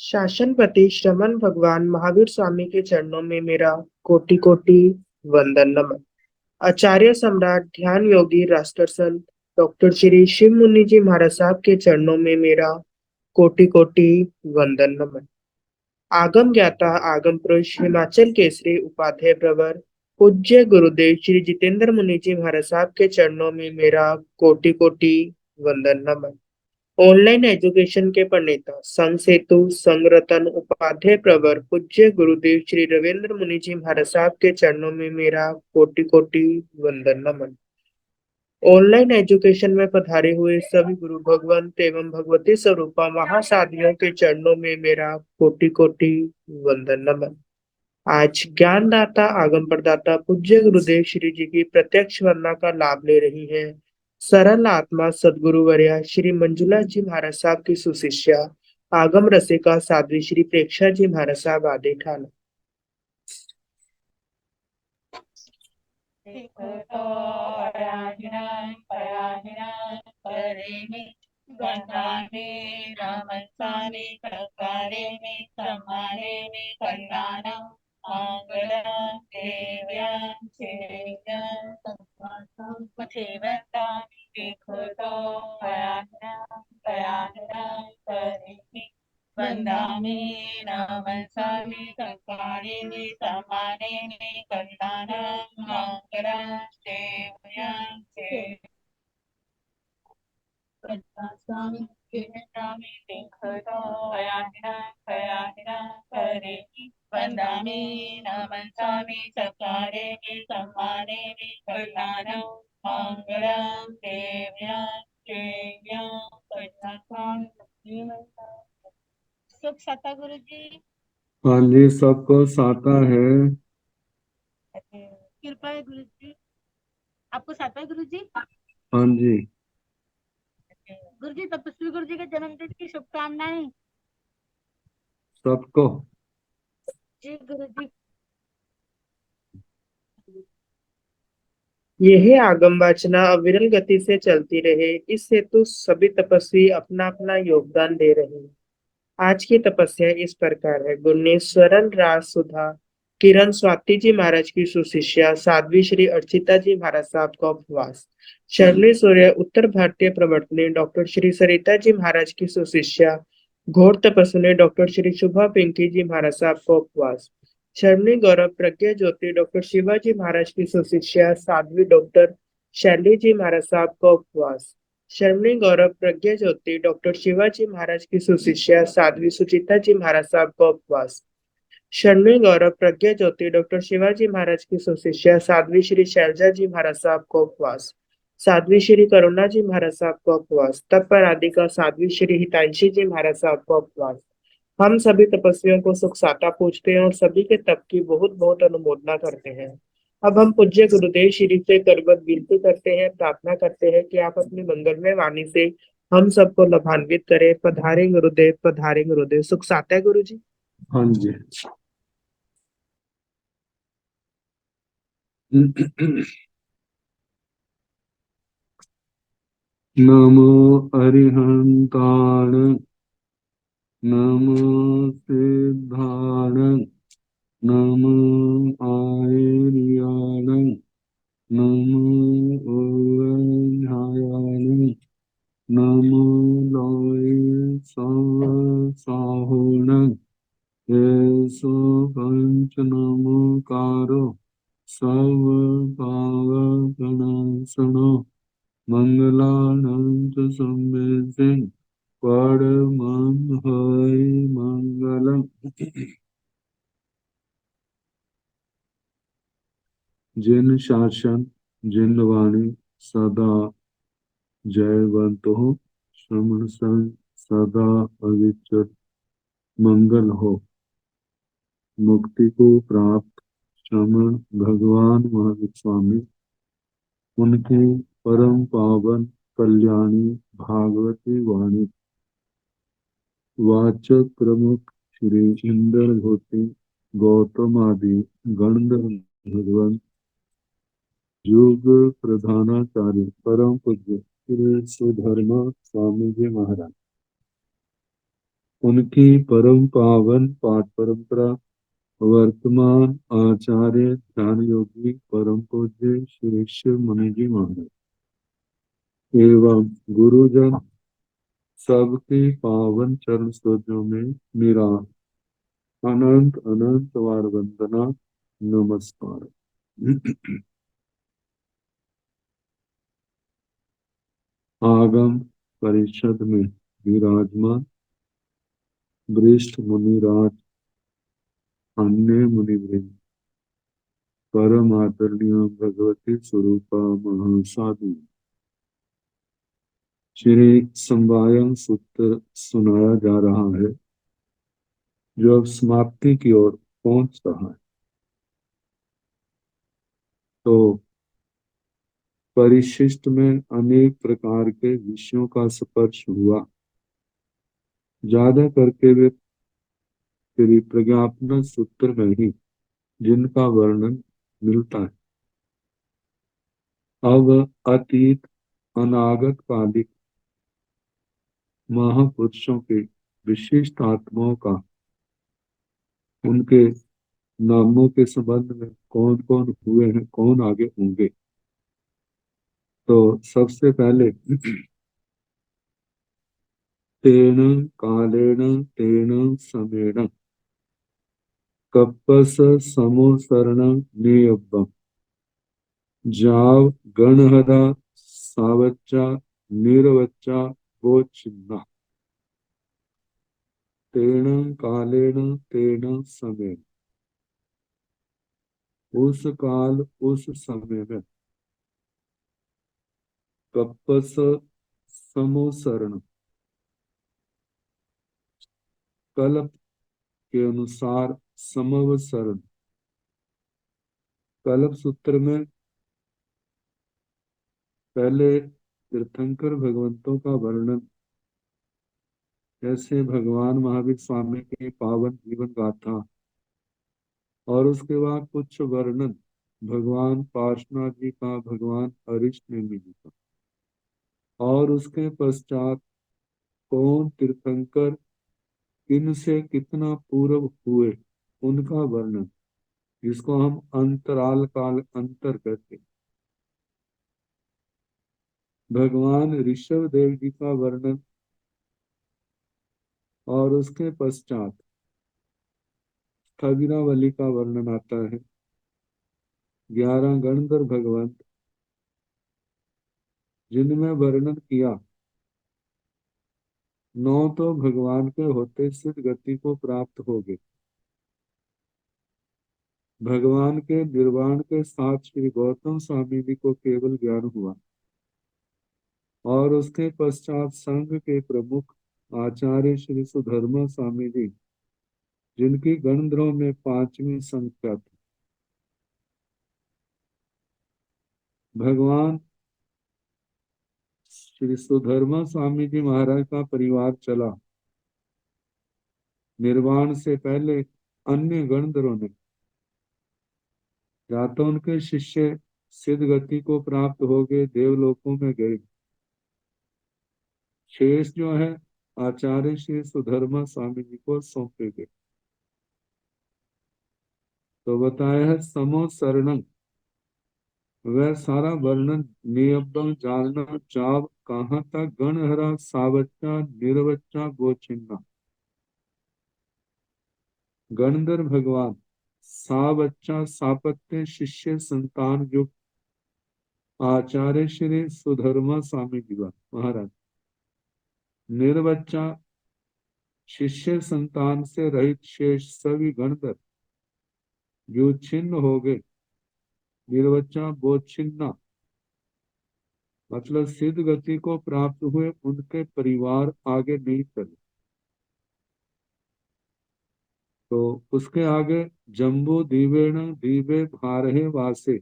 शासनपति श्रमण भगवान महावीर स्वामी के चरणों में मेरा कोटि कोटि वंदन नमन। आचार्य सम्राट ध्यान योगी राष्ट्र संत डॉक्टर श्री शिव मुनि जी महाराज साहब के चरणों में मेरा कोटि कोटि वंदन नमन। आगम ज्ञाता आगम पुरुष हिमाचल केसरी उपाध्याय प्रवर पूज्य गुरुदेव श्री जितेंद्र मुनि जी महाराज साहब के चरणों में मेरा कोटि कोटि वंदन नमन। ऑनलाइन एजुकेशन के प्रणेता संघ सेतु संघ रतन उपाध्याय प्रवर पूज्य गुरुदेव श्री रविंद्र मुनि जी महाराज साहब के चरणों में मेरा कोटि कोटि वंदन नमन। ऑनलाइन एजुकेशन में पधारे हुए सभी गुरु भगवंत एवं भगवती स्वरूपा महासाधियों के चरणों में मेरा कोटि कोटि वंदन नमन। आज ज्ञानदाता आगम प्रदाता पूज्य गुरुदेव श्री जी की प्रत्यक्ष वंदना का लाभ ले रही है सरल आत्मा सदगुरु वर्या श्री मंजुला जी महाराज साहब की सुशिष्या आगम रसिका साध्वी श्री प्रेक्षा जी महाराज साहब आदि ठाना। वंदामि रामस्वामी सत्कारे में समारे में कल्याणं मंगलं देव्यां सेव्यां संवादं पथिवन्तामि देखतो प्रयाणं करेमि वंदामि रामस्वामी सत्कारे में समारे में कल्याणं मंगलं देव्यां स्वामी स्वामी देखतो प्रयाणं करेमि वंदामि नमः स्वामी सत्कारे में सम्माने में कल्याणं मंगलं देव्यां देव्यां स्वामी। सुख सता गुरु जी। हाँ जी, सबको साता है। कृपा है गुरु जी। आपको साता है गुरु जी। हाँ जी, गुरु जी तपस्वी गुरु जी के जन्मदिन की शुभकामनाएं। सबको। जी गुरु जी। यह आगम वाचना अविरल गति से चलती रहे इस हेतु सभी तपस्वी अपना अपना योगदान दे रहे हैं। आज की तपस्या इस प्रकार है। गुणेश्वरन राज सुधा किरण स्वाति जी महाराज की सुशिष्या साध्वी श्री अर्चिता जी महाराज साहब का उपवास। शर्ली सूर्य उत्तर भारतीय प्रवर्तनी डॉक्टर श्री सरिता जी महाराज की सुशिष्या घोर तपस्वी डॉक्टर श्री शुभा पिंकी जी महाराज साहब का उपवास। शर्मी गौरव प्रज्ञा ज्योति डॉक्टर शिवाजी महाराज की सुशिष्या साध्वी डॉक्टर शैली जी महाराज साहब का उपवास। शर्मणी गौरव प्रज्ञा ज्योति डॉक्टर शिवाजी महाराज की सुशिष्या साध्वी सुचिता जी महाराज साहब का उपवास। शर्मणी गौरव प्रज्ञा ज्योति डॉक्टर शिवाजी महाराज की सुशिष्या साध्वी श्री शैलजा जी महाराज साहब का उपवास। साध्वी श्री करुणा जी महाराज साहब का उपवास। तप पर आदि का साध्वी श्री हितांशी जी महाराज साहब का उपवास। हम सभी तपस्वियों को सुख साता पूछते हैं और सभी के तप की बहुत बहुत अनुमोदना करते हैं। अब हम पूज्य गुरुदेव श्री से करबद्ध विनती करते हैं, प्रार्थना करते हैं कि आप अपनी मंगलमय वाणी से हम सबको लाभान्वित करें। पधारे गुरुदेव, पधारे गुरुदेव। सुख साता है गुरु जी। हाँ जी। नमो अरिहंताण नमो सिद्धाण नमो आयर्याण नमो ओरझायाण नमो लोय साहोण येसो पंच नमोकारो सर्व पाव प्रणाशनो मंगलानंत संवेदे परमं हरि मंगलम। जिन शासन जिन वाणी सदा जयवंत हो श्रमण संग सदा अविचल मंगल हो। मुक्ति को प्राप्त श्रमण भगवान महावीर स्वामी उनकी परम पावन कल्याणी भागवती वाणी वाचक प्रमुख श्री इंद्र भूति गौतम आदि गणधर भगवान युग प्रधानाचार्य परम पूज्य श्री सुधर्मा स्वामी जी महाराज उनकी परम पावन पाठ परंपरा वर्तमान आचार्य ध्यान योगी परम पूज्य श्री शिव मुनि जी महाराज एवं गुरुजन सबके पावन चरण सरोजों में मेरा अनंत अनंत बार वंदना नमस्कार। आगम परिषद में विराजमान वरिष्ठ मुनिराज, अन्य मुनिवृंद, परम आदरणीय भगवती स्वरूपा महासाधु, श्री संवायम सूत्र सुनाया जा रहा है जो अब समाप्ति की ओर पहुंच रहा है। तो परिशिष्ट में अनेक प्रकार के विषयों का स्पर्श हुआ। ज्यादा करके वे श्री प्रज्ञापन सूत्र में ही जिनका वर्णन मिलता है। अब अतीत अनागत कालिक महापुरुषों के विशिष्ट आत्माओं का, उनके नामों के संबंध में कौन कौन हुए हैं, कौन आगे होंगे। तो सबसे पहले तेन कालेन तेन समेण कपस समोसरण नियब्बम जाव गणहरा सावच्चा निरवच्चा वो चिन्ना। तेन कालेन तेन समेण, उस काल उस समय में, कपस समोसरण, कल्प के अनुसार समवसरण। कल्प सूत्र में पहले तीर्थंकर भगवंतों का वर्णन, जैसे भगवान महावीर स्वामी की पावन जीवन गाथा, और उसके बाद कुछ वर्णन भगवान पार्श्वनाथ जी का, भगवान हरीश नेमी जी का, और उसके पश्चात कौन तीर्थंकर किन से कितना पूर्व हुए उनका वर्णन, जिसको हम अंतराल काल अंतर कहते हैं। भगवान ऋषभ देव जी का वर्णन, और उसके पश्चात स्थविरावली का वर्णन आता है। 11 गणधर भगवंत जिनमें वर्णन किया, 9 तो भगवान के होते सिद्ध गति को प्राप्त हो गए। भगवान के निर्वाण के साथ श्री गौतम स्वामी जी को केवल ज्ञान हुआ, और उसके पश्चात संघ के प्रमुख आचार्य श्री सुधर्मा स्वामी जी, जिनकी गणधरों में 5वीं संख्या थी। भगवान श्री सुधर्मा स्वामी जी महाराज का परिवार चला। निर्वाण से पहले अन्य गणधरों ने, या तो उनके शिष्य सिद्ध गति को प्राप्त हो गए, देवलोकों में गए। शेष जो है आचार्य श्री सुधर्मा स्वामी जी को सौंपे गए। तो बताया है समोसरणं, वह सारा वर्णन नियम जानना चाव कहाँ तक, गणहरा सावच्चा निरवच्चा गोचिन्ना। गणधर भगवान सावच्चा सापत्य शिष्य संतान युक्त आचार्य श्री सुधर्मा स्वामी जी महाराज, निर्वच्चा शिष्य संतान से रहित शेष सभी गणधर जो छिन्न हो गए। निर्वच्चा वो छिन्ना मतलब सिद्ध गति को प्राप्त हुए, उनके परिवार आगे नहीं चले। तो उसके आगे जम्बू दीवेण दीवे भारहे वासे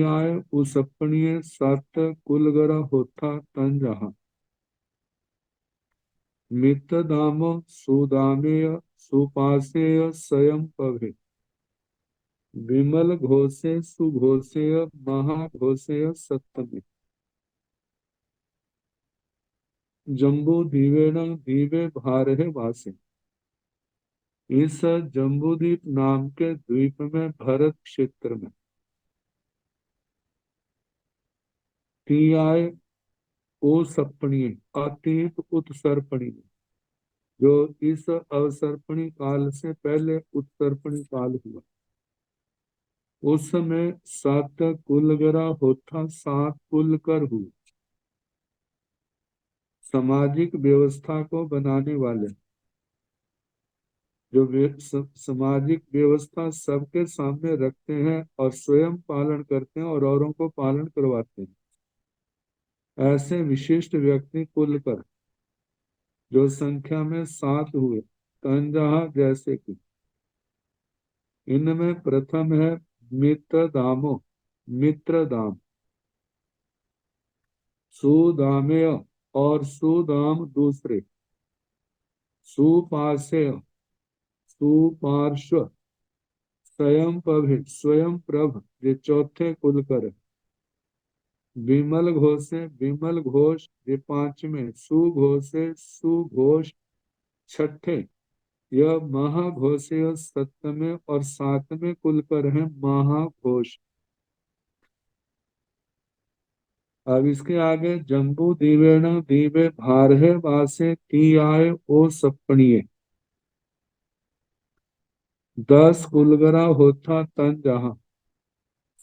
आय उसपणीय सत कुलगरा होता तन जहा मित दाम सुदामेय सुपासेय स्वयं पवे विमल घोषे सुघोषेय महाघोषेय सत्तमे। जम्बू दीवेन दीवे भारहे वासे। इस जम्बूद्वीप नाम के द्वीप में भरत क्षेत्र में तियाय ओ सपणीय अतीत उत्सर्पणी, जो इस अवसर्पणी काल से पहले उत्सर्पणी काल हुआ, उस समय सात कुलगरा होता, सात कुल कर हुए। सामाजिक व्यवस्था को बनाने वाले, जो सामाजिक व्यवस्था सबके सामने रखते हैं और स्वयं पालन करते हैं और औरों को पालन करवाते हैं, ऐसे विशिष्ट व्यक्ति कुलकर, जो संख्या में सात हुए, तंजहा जैसे कि इनमें प्रथम है मित्रदामो, मित्रदाम, सुदामेय और सुदाम दूसरे, सुपार्श्व, सुपार्श्व, स्वयं प्रभ ये चौथे कुलकर, विमल घोषे, विमल घोष ये पांचवें, सुघोषे, सुघोष छठे, यह महाघोषे सप्तमें और सातवें कुलकर है महाघोष। अब इसके आगे जम्बू दीवेण दीवे भारहे वासे तियाय ओ सपणिये, 10 कुलगरा होता तन जहां,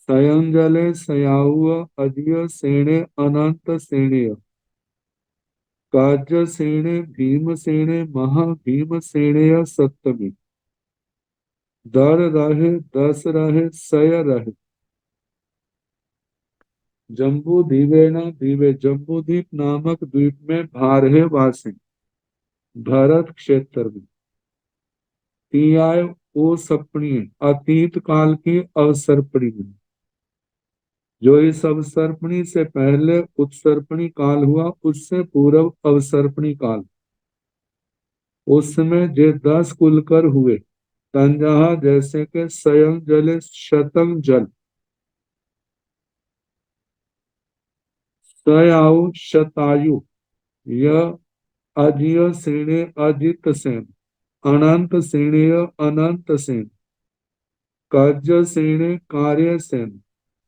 सयंजले सयाउव अदिय सेणे अनंत सेणेय, काज सेणे भीम सेणे महा भीम सेणेय सप्तमी, दर रहे 10 रहे सय रहे। जम्बू दीवेण दीवे जम्बूद्वीप नामक द्वीप में भारहे वासे, भरत क्षेत्र में तियाय ओ सपणी अतीत काल की अवसर्पणी में, जो इस अवसर्पणी से पहले उत्सर्पणी काल हुआ, उससे पूर्व अवसर्पणी काल, उसमें जे 10 कुलकर हुए, तंजहा जैसे के सयं जले शतंग जल, सयाउ शतायु, यह अजिय सेने अजित सेन, अनंत सेनेय अनंत सेन, कज सेने कार्य सेन,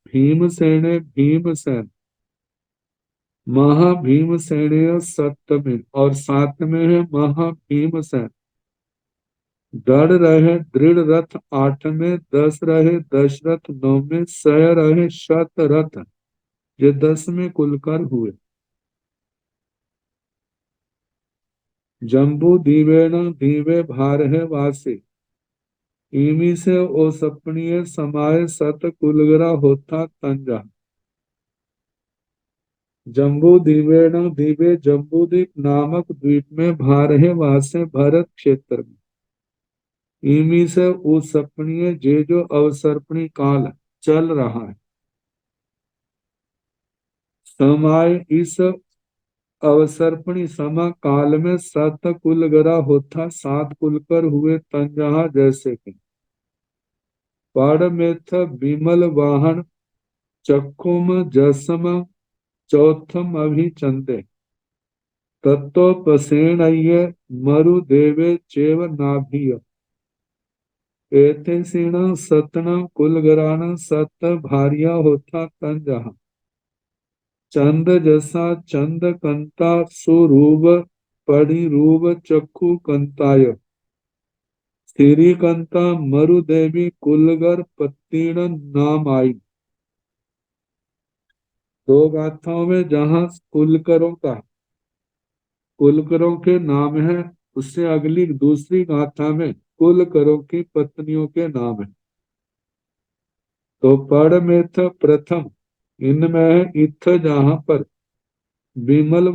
भीम सेने भीम सेन, महाभीम सेनेय सप्तमी और सातवें है महाभीम सेन, दृढ़ रहे दृढ़ रथ आठवें, 10 रहे दशरथ नौवें, सय रहे शत रथ ये 10वें कुलकर हुए। जम्बू दीवेण दीवे भारहे वासे, इमी से ओ सपनीय समाये सत कुलगरा होता तंजा। जम्बू दीवेण दीवे जम्बूद्वीप नामक द्वीप में भारहे वासे भरत क्षेत्र में, इमी से उस सपनीय जे जो अवसर्पणी काल चल रहा है, समाय इस अवसर्पणी समा काल में सत कुलगरा होता, 7 कुलकर हुए तंजहा जैसे कि पाड़मेथ विमल वाहन चक्षुम जसम चौथम अभिचंदे, तत्वपसेणय्य मरुदेवे चेव नाभिय, एते सीण सतन कुलगरान सत भारिया होता तंजहा, चंद जसा चंद कंता सुरूप परिरूप चक्षु कंताय, स्थिरी कंता मरुदेवी कुलगर पत्तीण नाम आई। दो गाथाओं में जहां कुलकरों के नाम है, उससे अगली दूसरी गाथा में कुलकरों की पत्नियों के नाम है। तो पढ़ में था प्रथम, इनमें है इत्थ जहां पर विमल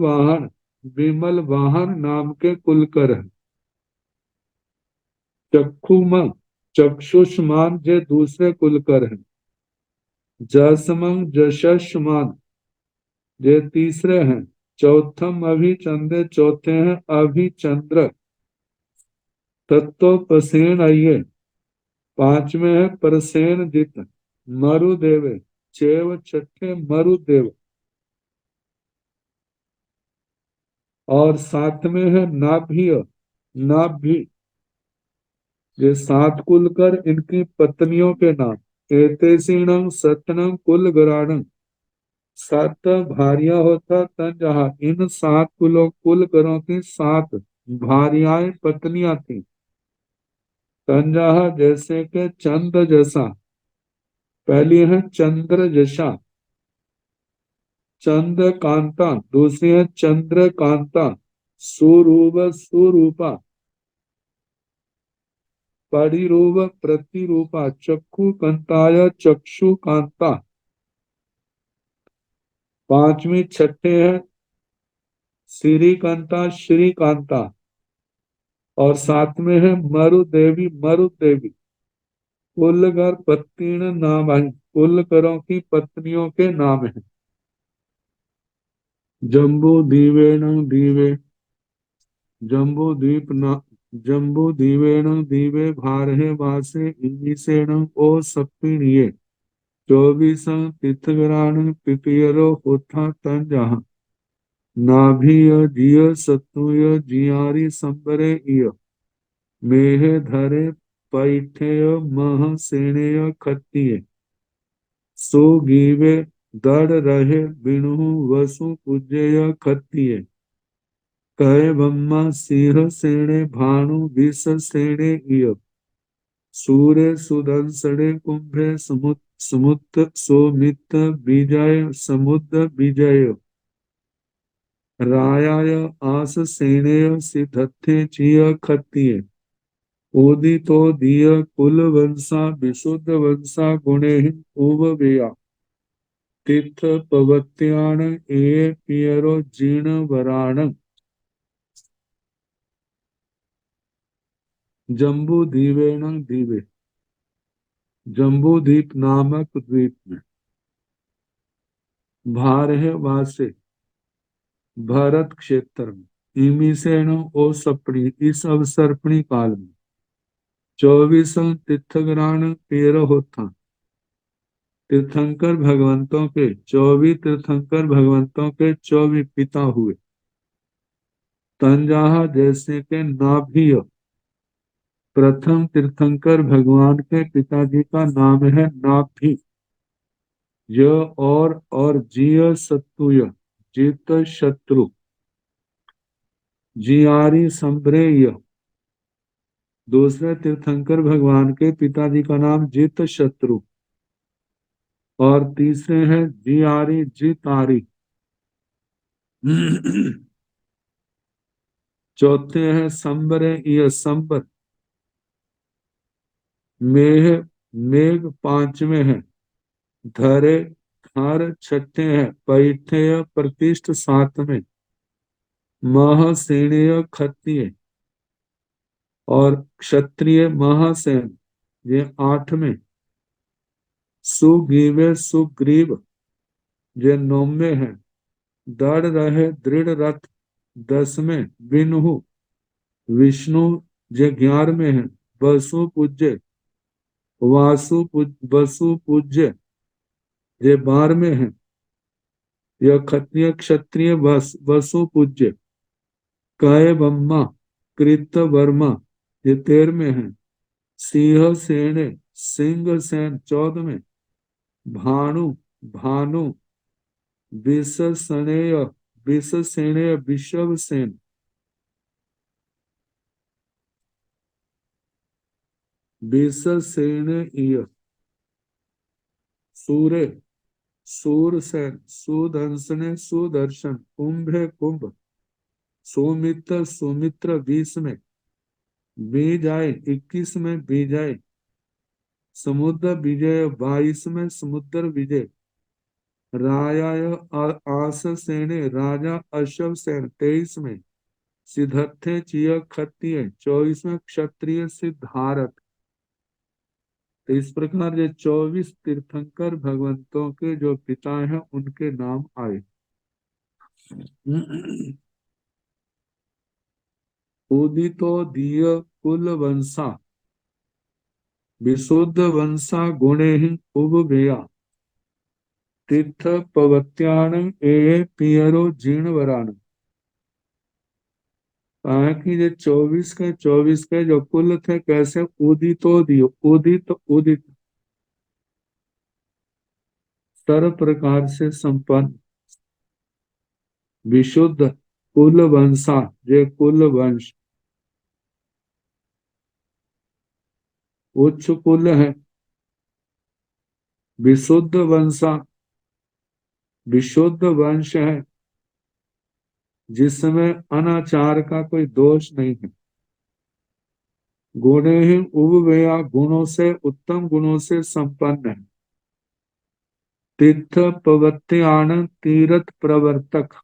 वाहन नाम के कुलकर है। चक्षुम चक्षुष्मान जे दूसरे कुलकर हैं। जसमंग जशस्मान जे तीसरे हैं। चौथम अभिचंदे चौथे हैं अभिचंद्र। तत्वपसेन आइये पांचवें है परसेन जित। मरुदेव चेव छठे मरुदेव। और साथ में है नाभ्य, नाभि। ये सात कुल कर इनकी पत्नियों के नाम। एतेसीणं सतनं कुल गराणं। सात भारियां होता तन जहाँ इन सात कुल करों की सात भारियाएं पत्नियां थी। तन जहाँ जैसे के चंद्र जैसा। पहली है चंद्र जैसा, चंद्र कांता। दूसरी है चंद्र कांता, सुरूप सुरूपा। परिरूप प्रतिरूपा, चक्षु कंताय चक्षु कांता। पांचवी छठे है श्रीकांता श्रीकांता। और साथ में है मरुदेवी मरुदेवी। कुल कर पत्नी नाम है, कुल करों की पत्नियों के नाम है। जम्बू दीवेण दीवे, जम्बू द्वीप न, जम्बू दीवेण दीवे भारहे वासे इंगिसेण ओ सप्पिणिये। चौबीस तीर्थगराण पिपियरो होथा तन जहाँ। नाभिय जिय सत्तुय जियारी संबरे इय। मेह धरे पैठेय मह सेनेय खत्तिये। सो गीवे दड़ रहे बिनु वसु पूज्य खत्तिये। कहे ब्रह्मा सिंह सेने भानु विष सेने इय। सूर्य सुदंसने कुंभे समुत सोमित विजय समुद्र विजय। रायाय आस सेनेय सिद्धथे चिय खत्तिये। उदितो दिय कुल वंशा विशुद्ध वंशा गुणे उववेया। तीर्थ पवत्यान ए पियरो जीर्ण वराण। जम्बू द्वीपेण द्वीपे, जम्बू द्वीप नामक द्वीप में। भारह वासे, भरत क्षेत्र में। इमीसेन ओ सपड़ी, इस अवसर्पणी काल में। 24 तीर्थगरान पेर होता। तीर्थंकर भगवंतों के 24 तीर्थंकर भगवंतों के 24 पिता हुए। तंजाहा जैसे के नाभिय। प्रथम तीर्थंकर भगवान के पिताजी का नाम है नाभि। य और जिय सत्तुय, जित शत्रु। जियारी संभ्रेय। दूसरे तीर्थंकर भगवान के पिताजी का नाम जित शत्रु। और तीसरे हैं जियारी जितारी। चौथे हैं संबरे ये संबर। मेघ, मेघ पांचवें हैं। धरे हर छठे हैं। पैठे प्रतिष्ठ सातवें। मह सेनीय खत्तिय। और क्षत्रिय महासेन ये आठवें। सुग्रीवे सुग्रीव ये नौवें हैं। दृढ़ रहे दृढ़ रथ 10वें। बिन्हु विष्णु ये 11वें हैं। वसु पूज्य वसु पूज्य ये 12वें हैं। यह क्षत्रिय क्षत्रिय वसु पूज्य। कय ब्रह्मा कृत वर्मा ये 13वें हैं। सिंह सेने सिंह सेन 14वें। भानु भानु विषसेनेय विषसेनेय विषव सेन। विषसेनेय। सूर्य सूरसेन सुदर्शने सुदर्शन। कुंभे कुंभ। सुमित्र सुमित्र 20 में। विजय 21 में। विजय समुद्र विजय 22 में। समुद्र विजय। रायाय आस सेने राजा अश्व सेन 23 में। सिद्धर्थे चिय खत्तिय 24 में। क्षत्रिय सिद्धारथ। तो इस प्रकार ये 24 तीर्थंकर भगवंतों के जो पिता हैं उनके नाम आए। उदितो दिय कुल वंशा विशुद्ध वंशा गुणे उपवेया। तीर्थ पवत्यान ए पियरो जीर्ण वरान। कहा कि ये 24 के जो कुल थे कैसे उदित सर्व प्रकार से संपन्न विशुद्ध कुल वंशा, ये कुल वंश उच्च कुल है। विशुद्ध वंशा विशुद्ध वंश है जिसमें अनाचार का कोई दोष नहीं है। गुणे ही उपवेया, गुणों से उत्तम गुणों से संपन्न है। तीर्थ प्रवृत्तियान, तीर्थ प्रवर्तक।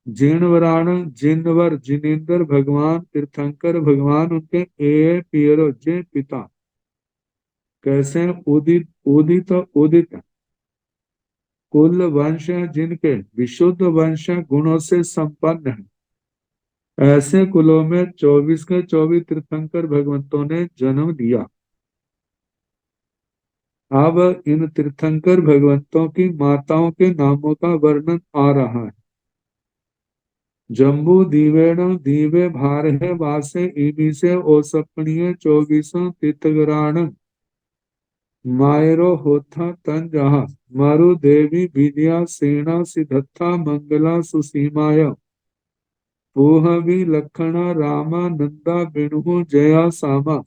जिनवरान, जिनवर जिनेन्द्र भगवान तीर्थंकर भगवान उनके ए पियरो जे पिता कैसे उदित उदित उदित कुल वंश है जिनके विशुद्ध वंश गुणों से संपन्न है। ऐसे कुलों में 24 के 24 तीर्थंकर भगवंतों ने जन्म लिया। अब इन तीर्थंकर भगवंतों की माताओं के नामों का वर्णन आ रहा है। जम्बू दीवेण दीवे भारहे वासे इमीसे ओसपणीय 24 तीर्थगराण मायरो होथा तन जहा मारु देवी विद्या सेना सिद्धता मंगला सुसीमाय पूहवी लखना रामा नंदा बिणु जया सामा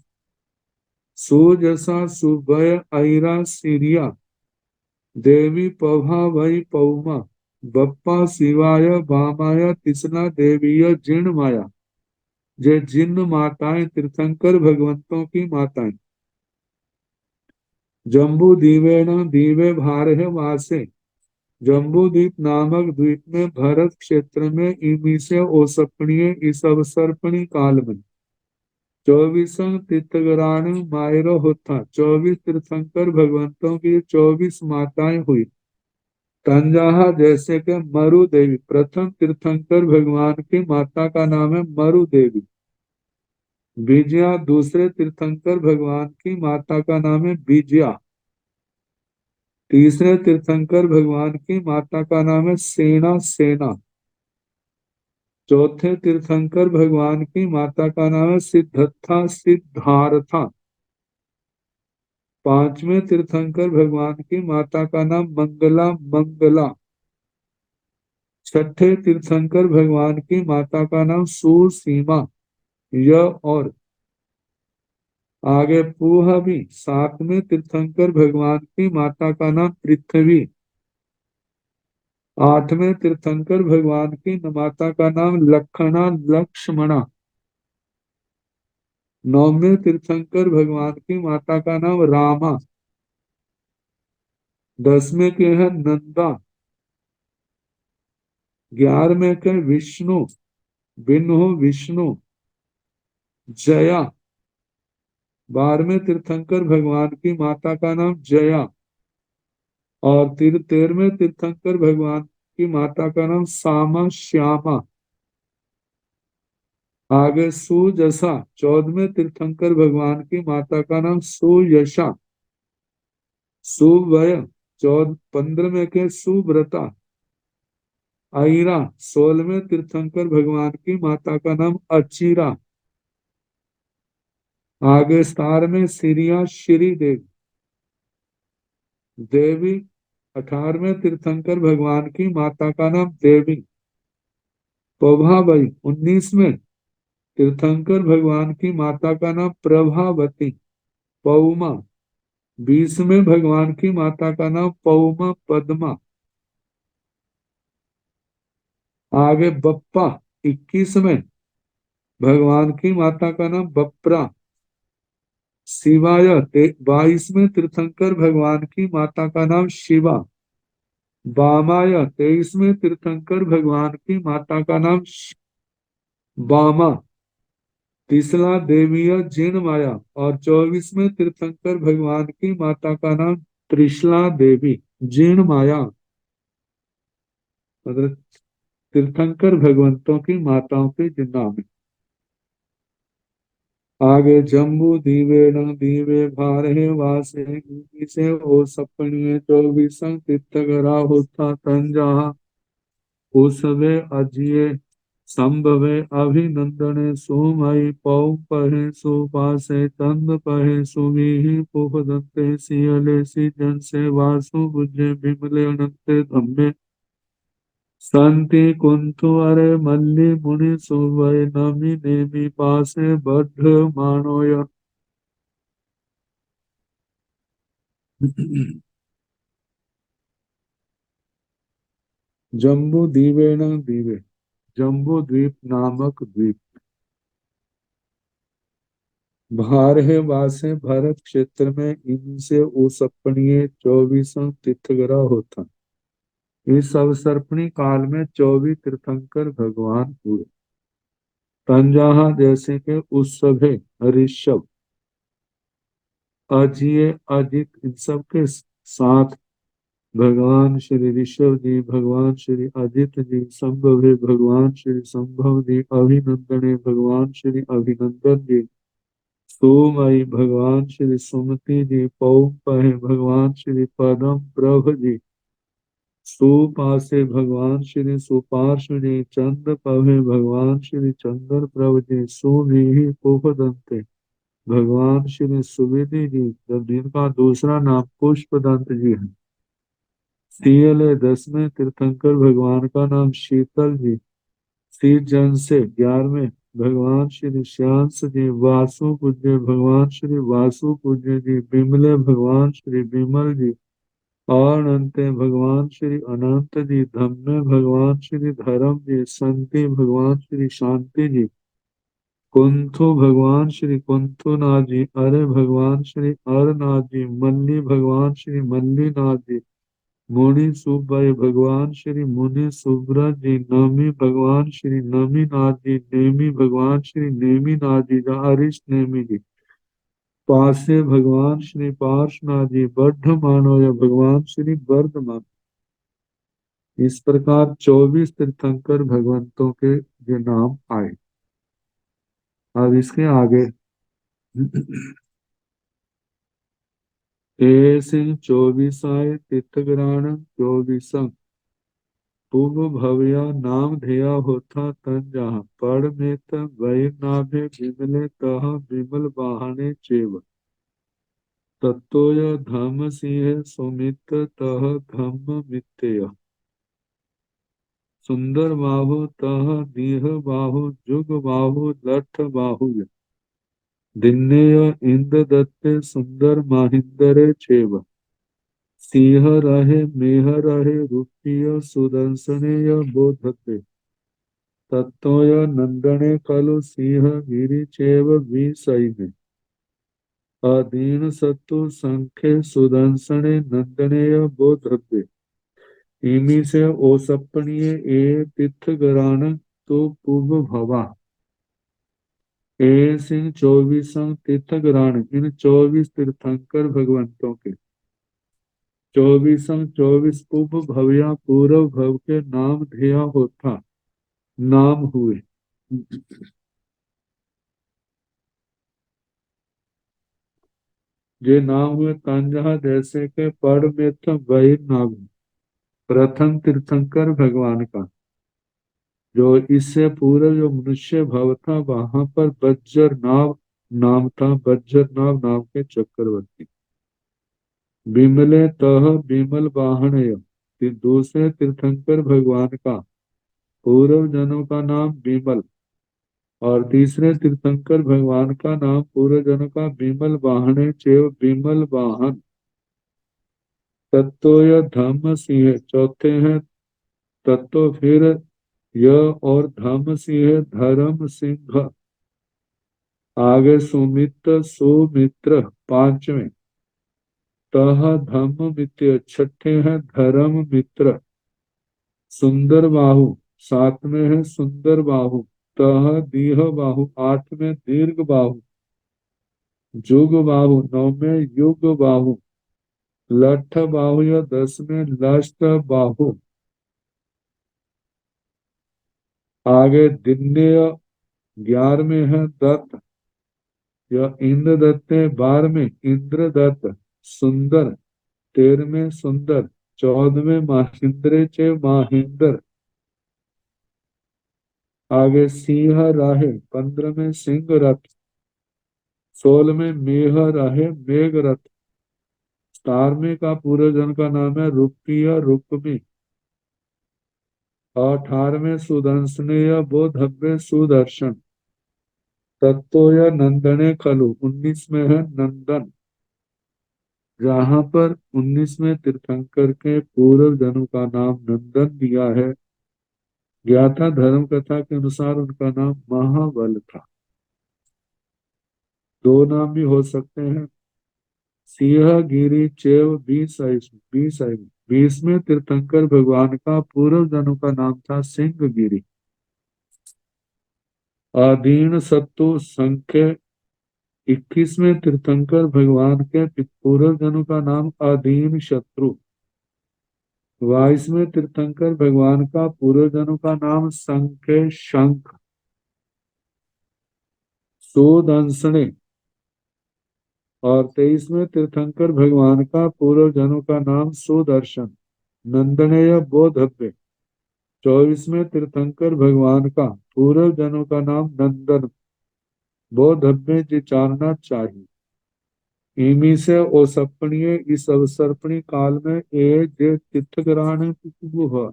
सुजसा सुभय ऐरा सिरिया देवी पौभा वै पौमा बप्पा शिवाय वामाय तिसना देवीय जिण माया। जे जिन्न माताएं तीर्थंकर भगवंतों की माताएं। जम्बू दीवेण दीवे भारह वासे, जम्बूद्वीप नामक द्वीप में भरत क्षेत्र में इमी से ओसपणीय इस अवसर्पणी काल में 24 तीर्थगराण मायरो होता 24 तीर्थंकर भगवंतों की 24 माताएं हुई। तंजाहा जैसे कि मरु देवी, प्रथम तीर्थंकर भगवान की माता का नाम है मरु देवी। विजया दूसरे तीर्थंकर भगवान की माता का नाम है विजया। तीसरे तीर्थंकर भगवान की माता का नाम है सेना सेना। चौथे तीर्थंकर भगवान की माता का नाम है सिद्धथा सिद्धार्था। पांचवें तीर्थंकर भगवान की माता का नाम मंगला मंगला। छठे तीर्थंकर भगवान की माता का नाम सुसीमा। यह और आगे पूह भी। सातवें तीर्थंकर भगवान की माता का नाम पृथ्वी। आठवें तीर्थंकर भगवान की माता का नाम लखना लक्ष्मणा। नौवें तीर्थंकर भगवान की माता का नाम रामा। 10वें के है नंदा। 11वें के विष्णु बिन्हु विष्णु जया। 12वें तीर्थंकर भगवान की माता का नाम जया। और 13वें तीर्थंकर भगवान की माता का नाम सामा श्यामा। आगे सुजसा 14वें तीर्थंकर भगवान की माता का नाम सुयशा। सुवय 15वें के सुव्रता। आयरा 16वें तीर्थंकर भगवान की माता का नाम अचिरा। आगे 17वें सिरिया श्री देवी देवी। 18वें तीर्थंकर भगवान की माता का नाम देवी प्रभावती। 19वें तीर्थंकर भगवान की माता का नाम प्रभावती पौमा। 20वें भगवान की माता का नाम पौमा पद्मा। आगे बप्पा 21वें भगवान की माता का नाम बप्रा। शिवाय 22वें तीर्थंकर भगवान की माता का नाम शिवा। बामाय 23वें तीर्थंकर भगवान की माता का नाम बामा। तीसरा देवीय जिन माया। और 24वें तीर्थंकर भगवान की माता का नाम त्रिशला देवी जिन माया। मतलब तीर्थंकर भगवंतों की माताओं के नाम है। आगे जम्बू दीवेण दीवे भारहे वासे से ओ सपनिये 24 तीर्थगरा होता तंजा उसवे अजिये संभवे अभिनंदने सुमयि पौ पहे सुपासे चंद पहे सुमीहि पुपदन्ते सियले सी जन से वासु बुझे विमले अनंते धम्मे शांति कुंतु अरे मल्ली मुनि सुवय नमी नेमि पासे बद्ध मानोय। जम्बू द्वीपेन द्वीपे जम्बू द्वीप नामक द्वीप भारहे वासे भरत क्षेत्र में इनसे उसपणीय 24 तीर्थगरा होता। इस अवसर्पणी काल में 24 तीर्थंकर भगवान हुए। तंजाहा जैसे के उत्सवे ऋषभ अजिय अजित इन सब के साथ भगवान श्री ऋषभ जी, भगवान श्री अजित जी, संभवे भगवान श्री संभव जी, अभिनंदने भगवान श्री अभिनंदन जी, सोमयी भगवान श्री सुमति जी, पौपहे भगवान श्री पदम प्रभ जी, सुपासे भगवान श्री सुपार्श्व जी, चंद पवे भगवान श्री चंद्र प्रभ जी, सुमीहि पुष्पदंते भगवान श्री सुविधि जी, जिनका दूसरा नाम पुष्पदंत जी है। सीयले 10वें तीर्थंकर भगवान का नाम शीतल जी। सी जन से 11वें भगवान श्री श्यांस जी, वासु पूज्य भगवान श्री वासु पूज्य जी, विमले भगवान श्री विमल जी, और अंते भगवान श्री अनंत जी, धम्मे भगवान श्री धर्म जी, संति भगवान श्री शांति जी, कुंथु भगवान श्री कुंथुनाथ जी, अरे भगवान श्री अरनाथ जी, मल्ली भगवान श्री मल्लीनाथ जी, मुनि सुबय भगवान श्री मुनि सुब्रत जी, नमी भगवान श्री नमीनाथ जी, नेमी भगवान श्री नेमीनाथ जी, हरीश नेमी जी, पासे भगवान श्री पार्श्वनाथ जी, वर्धमानो या भगवान श्री वर्धमान। इस प्रकार 24 तीर्थंकर भगवंतों के जो नाम आए। अब इसके आगे ए सिंह 24 आए तीर्थग्राण 24 पूर्व भव्या नाम धेया होता तन जहाँ पढ़ में वैर नाभे विमले तह विमल वाहने चेव तत्तोय धम सिंह सुमित तह धम्म मित्तेय सुंदर बाहु तह दीह बाहु जुग बाहु लठ बाहु दिन्नेय इंद्र दत्ते सुंदर महिंदरे छेव सिंह रहे मेह रहे रूपीय सुदर्शनेय बोधते तत्तोय नंदने खलु सिंह गिरि चेव विषयिने अदीन सत्तु संख्य सुदर्शने नंदनेय बोधते इमी से ओसपणीय ए तीर्थ गरान तो पूर्व भवा ए सिंह 24 तीर्थग्राण इन 24 तीर्थंकर भगवंतों के 24 उप भव्या पूर्व भव के नाम ध्येय होता नाम हुए। जे नाम हुए तंजहा जैसे के पढ़ में वही नाम प्रथम तीर्थंकर भगवान का जो इससे पूर्व जो मनुष्य भव था वहां पर बज्जर नाव नाम था बज्जर नाव नाम के चक्रवर्ती विमले तह विमल वाहनय दूसरे तीर्थंकर भगवान का पूर्व जनों का नाम विमल और तीसरे तीर्थंकर भगवान का नाम पूर्व जनों का विमल वाहन चेव विमल वाहन तत्व धम्म सिंह चौथे हैं तत्व फिर यह और धम्म सिंह धर्म सिंह आगे सुमित्र सुमित्र पांचवें तह धम्म मित्र छठे हैं धर्म मित्र सुंदर बाहु सातवें है सुंदर बाहु तह दीह बाहु आठवें दीर्घ बाहु जुग बाहु नौवें युग बाहु लठ बाहु या 10वें लष्ट बाहु आगे दिन्य 11वें है दत्त या इंद्र दत्त 12वें इंद्र दत्त सुंदर 13वें सुंदर 14वें महिंद्र चे महिंद्र आगे सिंह राहे 15 में सिंह रथ, 16 में मेह राहे मेघ रथ, 17वें का पूरे जन का नाम है रुपीय रुक्मी, और 18वें सुदर्शनेय बोधव्य सुदर्शन, तत्तोय नंदने खलु 19 में है नंदन। जहां पर 19वें तीर्थंकर के पूर्व जन्म का नाम नंदन दिया है, ज्ञाता धर्म कथा के अनुसार उनका नाम महाबल था। दो नाम भी हो सकते हैं। सिंह गिरी चैव 20वें तीर्थंकर भगवान का पूर्व जन्म का नाम था सिंह गिरी। आदीन सत्तु संख्य 21वें तीर्थंकर भगवान के पूर्व जन्म का नाम आदीन शत्रु। 22वें तीर्थंकर भगवान का पूर्व जन्म का नाम संख्य शंख। सुदंसने और 23वें तीर्थंकर भगवान का पूर्व जन्म का नाम सुदर्शन। नंदनेय बोधव्य 24वें तीर्थंकर भगवान का पूर्व जन्म का नाम नंदन। बोधव्य जी जानना चाहिए। इमी से ओसपणीय इस अवसर्पणी काल में ए जे तीर्थग्रहण हुआ।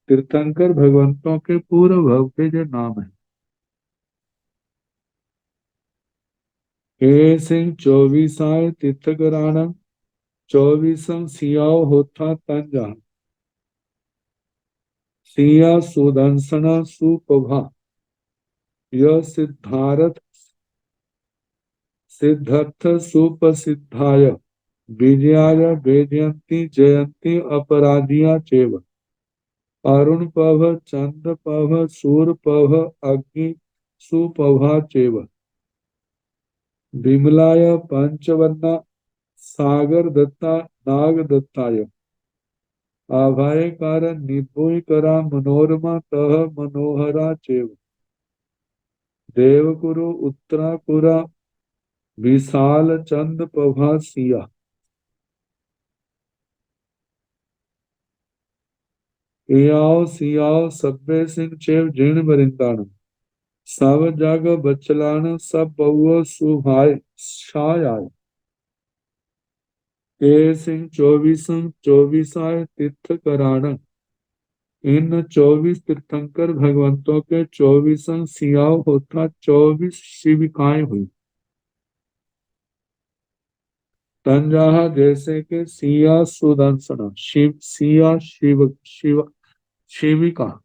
तीर्थंकर भगवंतों के पूर्व भव के जो नाम है। ए सिंह 24 तीर्थग्रहण 24 सियाओ होता तंजा। सिया सुदंसना सुप्रभा, यह सिद्धार्थ सुप्रसिद्धाय, विजयाय वेदयंती जयंती अपराधिया चेव। अरुण पव चंद पव सूर पव अग्नि सुपभा चेव। विमलाय पंचवर्णा सागर दत्ता नाग दत्ताय। अभयकार निभुकरा मनोरमा तह मनोहरा चेव। देवकुरु उत्तराकुरा विशाल चंद प्रभा सिया। इयाओ सियाओ सब्बे सिंह चेव जीर्ण बरिंदान। सब जग बचलान सब बहु सुभाय छाय आय। के सिंह 24 तीर्थ कराण। इन 24 तीर्थंकर भगवंतों के 24 सियाओ होता 24 शिविकाएं हुई। तंजाहा जैसे कि सिया सुदर्शना सिया शिविका,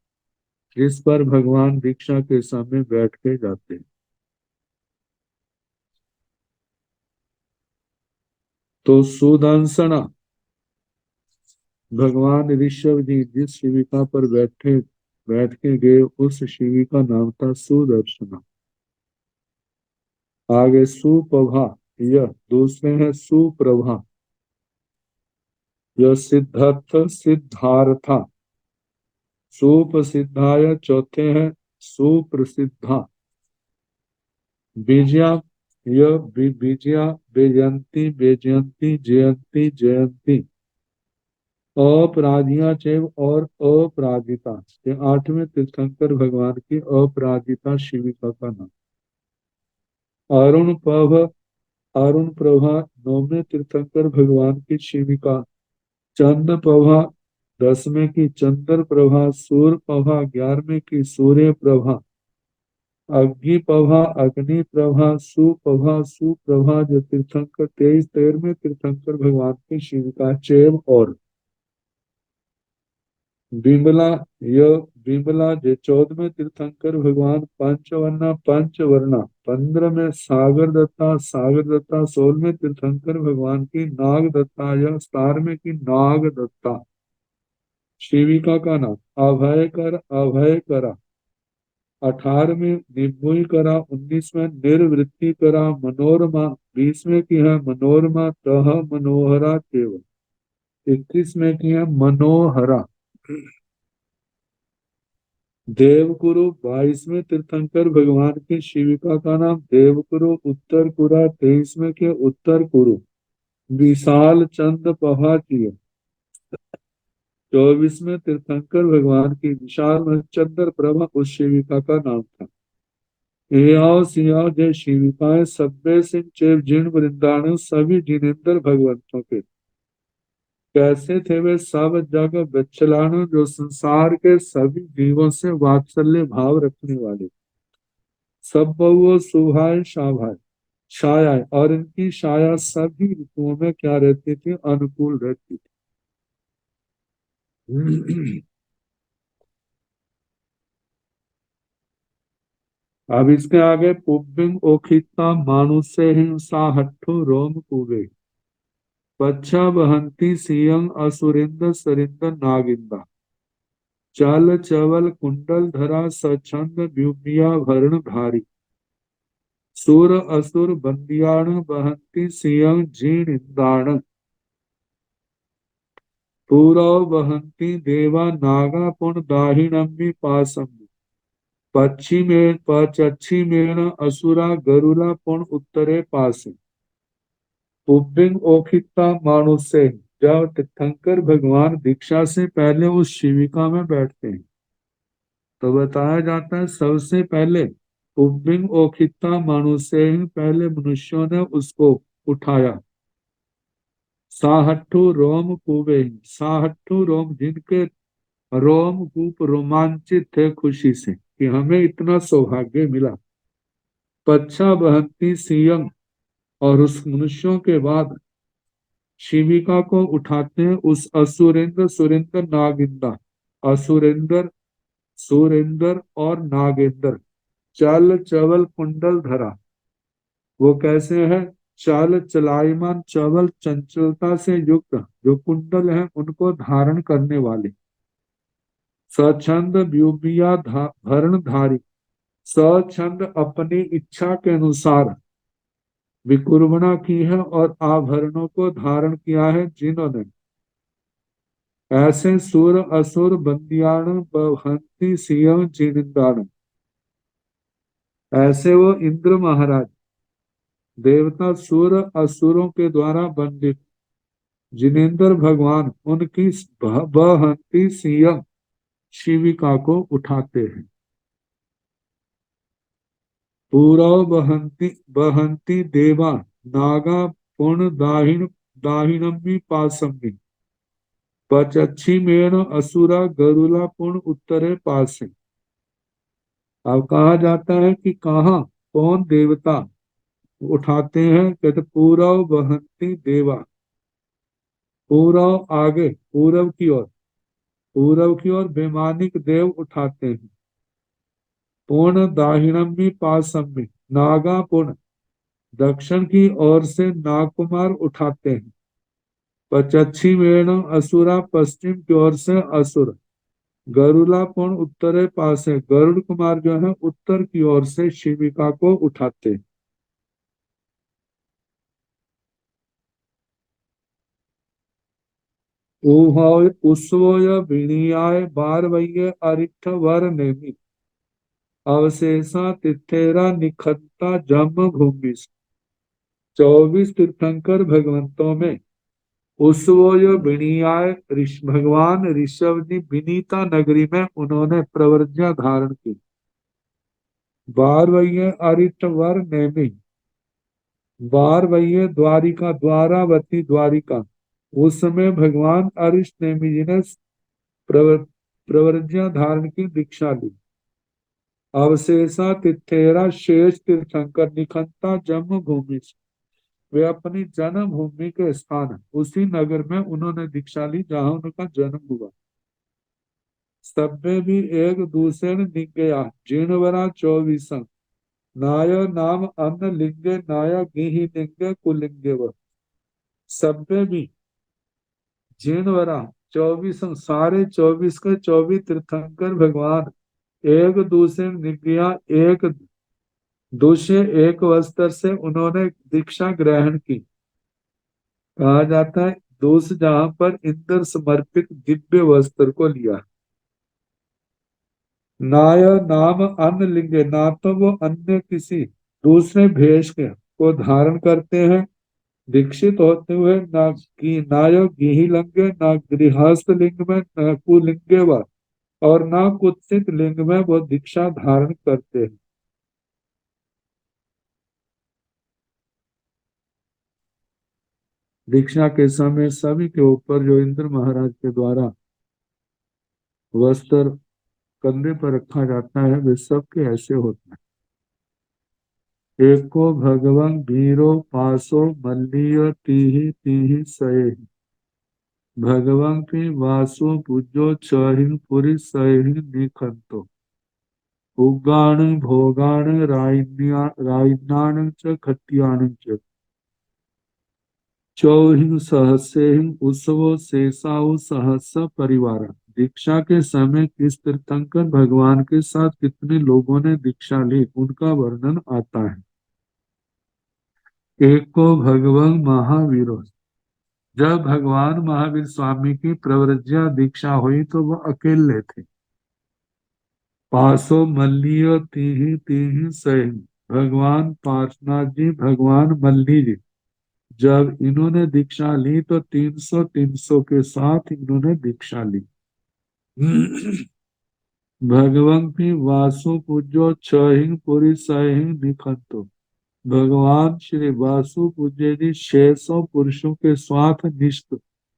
जिस पर भगवान दीक्षा के समय बैठ के जाते हैं। तो सुदर्शना भगवान ऋषभ जी जिस शिविका पर बैठ के गए उस शिविका नाम था सुदर्शना। आगे सुप्रभा, यह दूसरे हैं सुप्रभा, यह सिद्धार्था। सुप्रसिद्धाय चौथे हैं सुप्रसिद्धा। विजया, यह विजया बेजयंती बेजयंती जयंती जयंती। अपराजिया चैव और अपराजिता, ये 8वें तीर्थंकर भगवान की अपराजिता शिविका का नाम। अरुण पव अरुण प्रभा 9वें तीर्थंकर भगवान की शिविका। चंद्र प्रभा 10वें की चंद्र प्रभा। सूर्य प्रभा 11वें की सूर्य प्रभा। अग्नि प्रभा अग्नि प्रभा सुप्रभा सुप्रभा, जो तीर्थंकर 13वें तीर्थंकर भगवान की शिविका चैव और बिमला, यह बिमला जो 14वें तीर्थंकर भगवान पंचवर्णा। 15 में सागर दत्ता 16वें तीर्थंकर भगवान की नाग दत्ता, यह 17वें की नाग दत्ता शिविका का नाम। अभय करा 18वें निर्भुई करा। 19वें निर्वृत्ति करा मनोरमा। 20वें की है मनोरमा तह मनोहरा केवल। 21वें की है मनोहरा। देवकुरु 22वें तीर्थंकर भगवान की शिविका का नाम देवकुरु उत्तर कुरा। 23वें के उत्तर कुरु। विशाल चंद पहाचिय 24वें तीर्थंकर भगवान की विशाल महचंद्र प्रभा उस सेविका का नाम था। एआओ सियाओ जय सेविकाएं सब्बे सिंह चेव जीर्ण वृंदावन सभी जिनेन्द्र भगवंतों के। कैसे थे वे सब जग बच्चलान जो संसार के सभी जीवों से वात्सल्य भाव रखने वाले। सब बहुओं सुहाय शाभाय छाया और इनकी छाया सभी ऋतुओं में क्या रहती थी, अनुकूल रहती थी। अब इसके आगे पुब्बिंग ओखिता मानुषे हिंसा हट्ठो रोम कुबे पच्छा बहंती सियं असुरिंद सरिंद नागिंदा चाल चवल कुंडल धरा सछंद व्यूपिया भरण भारी सुर असुर बंदियाण बहंती सियं जीण इंदाण पूरव बहंती देवा नागा पुण दाहिनम्बी पासम्बी पश्चिमेण असुरा गरुला पुण उत्तरे पासे पुब्बिंग ओखिता मानुषे। जब तीर्थंकर भगवान दीक्षा से पहले उस शिविका में बैठते हैं तो बताया जाता है सबसे पहले पुब्बिंग ओखिता मानुषे पहले मनुष्यों ने उसको उठाया। साहट्ठू रोम कुबे साहट्ठू रोम जिनके रोम कूप रोमांचित थे खुशी से कि हमें इतना सौभाग्य मिला। पच्छा बहंती सियम और उस मनुष्यों के बाद शिविका को उठाते हैं उस असुरेंद्र सुरेंद्र नागिंदा असुरेंद्र सुरेंद्र और नागेंद्र चल चवल कुंडल धरा। वो कैसे है? चाल चलायमान चवल चंचलता से युक्त जो कुंडल है उनको धारण करने वाले। स्वच्छंद व्यूपिया भरणधारी स्वच्छंद अपनी इच्छा के अनुसार विकुर्बणा की है और आभरणों को धारण किया है जिन्होंने। ऐसे सुर असुर बंदियाण बहंती सिंह जिनिंदाण ऐसे वो इंद्र महाराज देवता सुर असुरों के द्वारा बंदित जिनेन्द्र भगवान उनकी बहंती सिंह शिविका को उठाते हैं। पूरव बहंती बहंती देवा नागा पुण दाहिनम्बी पासम्बी पश्चिमेण असुरा गरुला पुण उत्तरे पासे। अब कहा जाता है कि कहाँ कौन देवता उठाते हैं, कहते पूरव बहंती देवा। पूरव आगे पूरब की ओर वैमानिक देव उठाते हैं। पूर्ण दाहिनम्बी पासम्बी नागा पुण दक्षिण की ओर से नागकुमार उठाते हैं। पश्चिमेण असुरा पश्चिम की ओर से असुर गरुला पुण उत्तरे पास है गरुड़ कुमार जो है उत्तर की ओर से शिविका को उठाते हैं। उसवोय विनियाय बार वैये अरिठ वर नेमि अवशेषा तिथेरा निखत्ता जम भूमि। 24 तीर्थंकर भगवंतों में उसवोय विनियाय भगवान ऋषभ जी विनीता नगरी में उन्होंने प्रव्रज्ञा धारण की। बार वैये अरिठ वर नेमि बार वैये द्वारिका द्वारावती द्वारिका उस समय भगवान अरिष्ट नेमि जी ने प्रव्रज्ञा धारण की दीक्षा ली। अवशेषा तिथेरा शेष तीर्थंकर निखंता जन्म भूमि वे अपनी जन्म भूमि के स्थान उसी नगर में उन्होंने दीक्षा ली जहां उनका जन्म हुआ। सभ्य भी एक दूसरे निगया जीर्णवरा 24 नाय नाम अन्न लिंगे नाया गिहि लिंगे कुलिंगे व सभ्य भी जीर्णवरा 24 सारे 24 के 24 तीर्थंकर भगवान एक दूसरे निगया एक दूसरे एक वस्त्र से उन्होंने दीक्षा ग्रहण की। कहा जाता है दूस जहां पर इंद्र समर्पित दिव्य वस्त्र को लिया। नाय नाम अन्न लिंगे ना तो वो अन्य किसी दूसरे भेष के को धारण करते हैं दीक्षित होते हुए ना यह गिही लिंग ना गृहस्थ लिंग में न कुलिंगे व और ना कुत्सित लिंग में वो दीक्षा धारण करते हैं। दीक्षा के समय सभी के ऊपर जो इंद्र महाराज के द्वारा वस्त्र कंधे पर रखा जाता है वे सबके ऐसे होते हैं। एको भगवं वीरो पासो मल्लिय तीहि तीहि सये भगवं की वासु पूजो चहिं पुरी सहि निखंतो उगाण भोगाण रायज्ञान च खत्याण च चौहिं सहस्रेहिं उत्सवो शेषाउ सहस परिवार। दीक्षा के समय किस तीर्थंकर भगवान के साथ कितने लोगों ने दीक्षा ली उनका वर्णन आता है। एको भगवं महावीरो, जब भगवान महावीर स्वामी की प्रव्रज्या दीक्षा हुई तो वह अकेले थे। पासो मल्लियो तीही तीही सही, भगवान पार्शनाथ जी भगवान मल्ली जी जब इन्होंने दीक्षा ली तो 300 के साथ इन्होंने दीक्षा ली। भगवान की वासु पूजो छहिं पुरी सहिं निखंतो, भगवान श्री वासु पूज्य जी 600 पुरुषों के साथ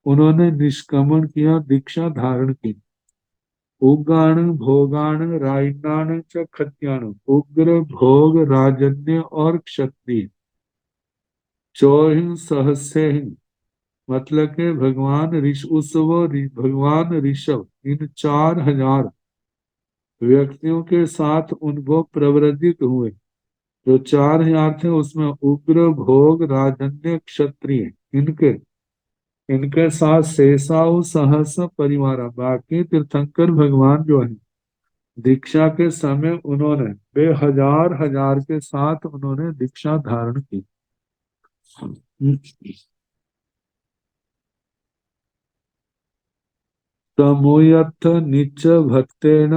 उन्होंने निष्क्रमण किया, दीक्षा धारण की। उग्राण भोगाण रायनाण च खत्याण, उग्र भोग राजन्य और क्षत्रिय। चौहिं सहस्रेहिं, मतलब के भगवान ऋषभ इन 4000 व्यक्तियों के साथ उनको प्रव्रजित हुए। जो 4000 थे उसमें उग्र भोग राजन्य क्षत्रिय इनके इनके साथ शेषाउ सहस परिवार, बाकी तीर्थंकर भगवान जो है दीक्षा के समय उन्होंने वे हजार हजार के साथ उन्होंने दीक्षा धारण की। तमोयथ नीच भक्तेन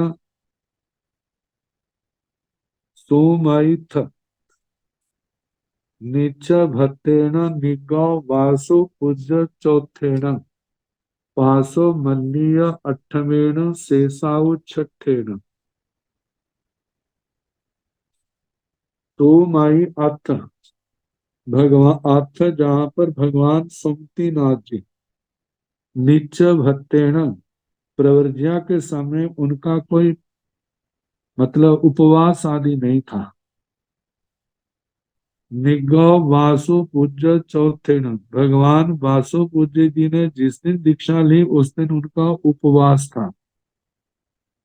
सुमैथ नीच भक्तेन निगौ वासु पूज्य चौथेन पासो मल्लीय अठमेन शेषाउ छठेन। सुमई अथ, भगवान अर्थ जहाँ पर भगवान सुमतिनाथ जी नीच भत्तेन प्रवर्ज्या के समय उनका कोई मतलब उपवास आदि नहीं था। निगौ वासु पूज्य चौथे न, भगवान वासु पूज्य जी ने जिस दिन दीक्षा ली उस दिन उनका उपवास था।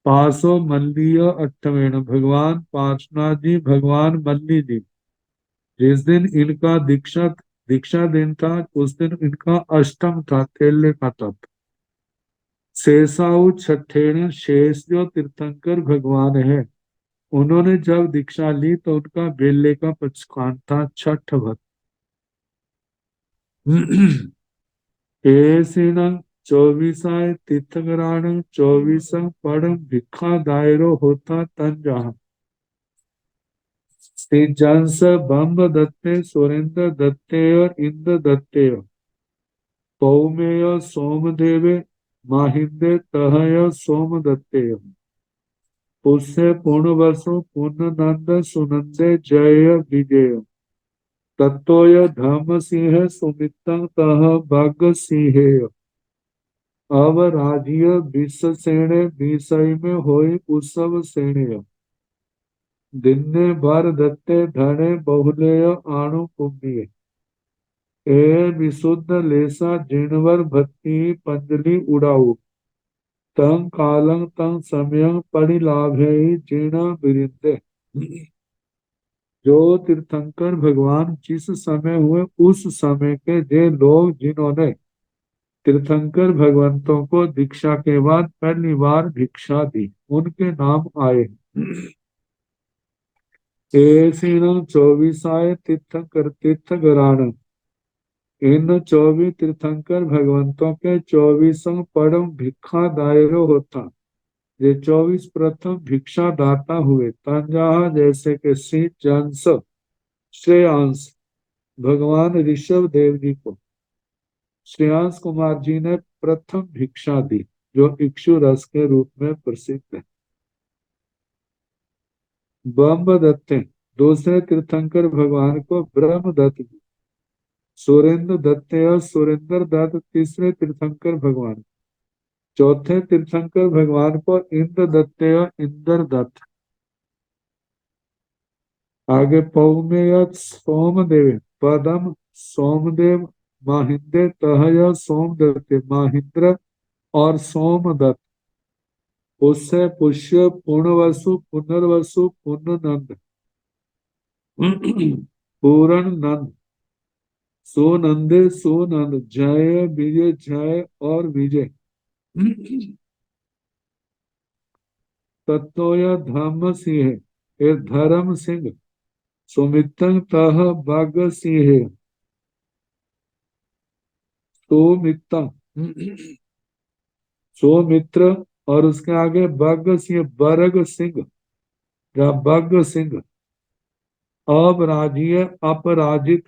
पासो मल्लीय अष्टमेण, भगवान पार्श्वनाथ जी भगवान मल्ली जी जिस दिन इनका दीक्षा दिन था उस दिन इनका अष्टम था, थेले का तप। शेषाउ छठेण, शेष जो तीर्थंकर भगवान है उन्होंने जब दीक्षा ली तो उनका बेले का पचकान था छठ भक्त। केसिन 24 तीर्थंकराण 24 परम भिखा दायरो होता तन जहा श्री जंस बम्ब दत्ते सुरेंद्र दत्ते और इंद्र दत्ते पौमेय सोमदेवे माहिंदे तहय सोम दत्ते उससे पूर्ण वसु पूर्ण नंद सुनंदे जय विजय तत्तोय धर्म सिंह सुमितं तह भाग सिंह अब राजीय विश्व सेणे विषय में होई उत्सव सेणे दिन्ने बर दत्ते धने बहुलेय आणु पुण्य ए विशुद्ध लेसा जिणवर भक्ति पंजलि उड़ाऊ तं कालं तं समयं परिलाभे जिण बिरिंदे। जो तीर्थंकर भगवान जिस समय हुए उस समय के जे लोग जिन्होंने तीर्थंकर भगवंतों को दीक्षा के बाद पहली बार भिक्षा दी उनके नाम आए। ऐसीन 24 तीर्थंकर तीर्थगरान, इन 24 तीर्थंकर भगवंतों के 24 परम भिक्षा दायरो होता, ये 24 प्रथम भिक्षा दाता हुए तंजाहा जैसे कि श्री जंस श्रेयांश भगवान ऋषभ देव जी को श्रेयांश कुमार जी ने प्रथम भिक्षा दी, जो इक्षु रस के रूप में प्रसिद्ध है। ब्रह्मदत्त दूसरे तीर्थंकर भगवान को ब्रह्मदत्त जी, सुरेंद्र दत्त और सुरेंद्र दत्त तीसरे तीर्थंकर भगवान, चौथे तीर्थंकर भगवान को इंद्र दत्त और इंद्र दत्त। आगे पौमेय सोमदेव पदम सोमदेव महिंद्र तहय सोमदत्त महिंद्र और सोमदत्त, उससे पुष्य पूर्णवसु पुनर्वसु पूर्णनंद पूर्ण नंद सोनंदे सोनंद जय विजय जय और विजय तत्वय धर्म सिंह ये धर्म सिंह सुमितंग तह बाग सिंह सोमितंग सौमित्र और उसके आगे बग सिंह बरग सिंह या बग सिंह अपराजीय अपराजित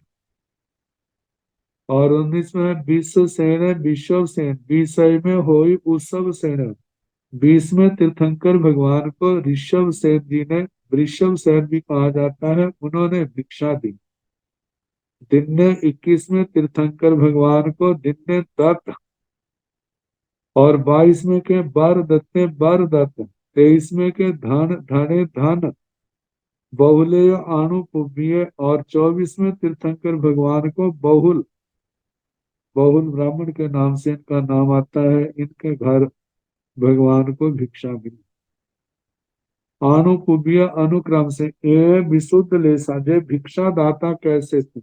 और 19 में विश्व सेन विश्व सेन विषय में हुई उत्सव सेन। 20वें तीर्थंकर भगवान को ऋषभ सेन जी ने वृषभ सेन भी कहा जाता है, उन्होंने भिक्षा दी। दिन ने 21वें तीर्थंकर भगवान को दिन ने दत्त और 22वें के बर दत्ते बर दत्त, 23वें के धन धने धन बहुले आनुपुबिय और 24वें तीर्थंकर भगवान को बहुल बहुल ब्राह्मण के नाम से इनका नाम आता है। इनके घर भगवान को भिक्षा मिली। आनुपुबिय अनुक्रम से ए विशुद्ध लेसा जे भिक्षा दाता कैसे थे,